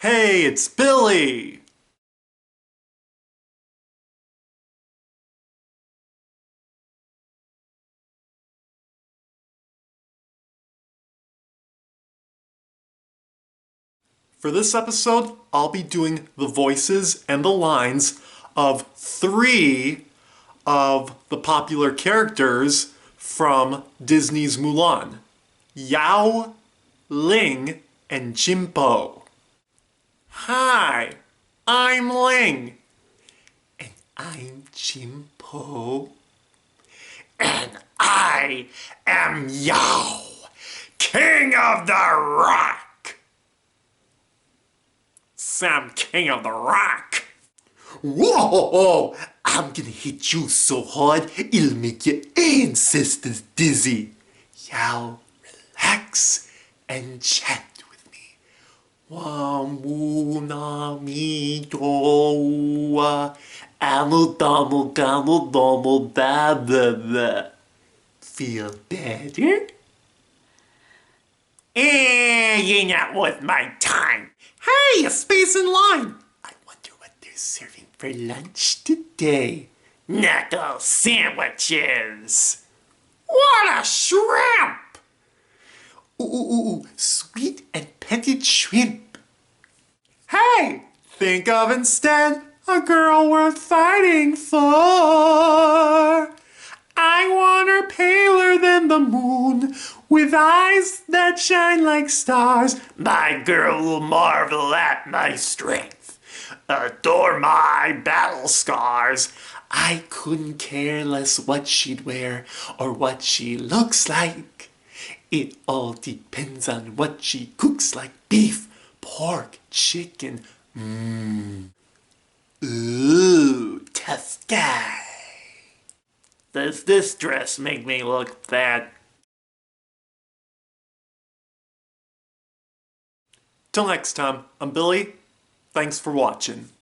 Hey, it's Billy! For this episode, I'll be doing the voices and the lines of three of the popular characters from Disney's Mulan. Yao, Ling, and Chien Po. Hi, I'm Ling. And I'm Chien Po. And I am Yao, King of the Rock. Sam, King of the Rock. Whoa! I'm gonna hit you so hard, it'll make your ancestors dizzy. Yao, relax and chat with me. Wamuna mi doa. Amo domo gamo domo da da da. Feel better? You're not worth my time. Hey, a space in line. I wonder what they're serving for lunch today. Knuckle sandwiches. What a shrimp! Ooh, sweet and petted shrimp. Hey, think of instead a girl worth fighting for. I want her paler than the moon, with eyes that shine like stars. My girl will marvel at my strength, adore my battle scars. I couldn't care less what she'd wear or what she looks like. It all depends on what she cooks, like beef, pork, chicken. Ooh, tough guy. Does this dress make me look fat? Till next time, I'm Billy. Thanks for watching.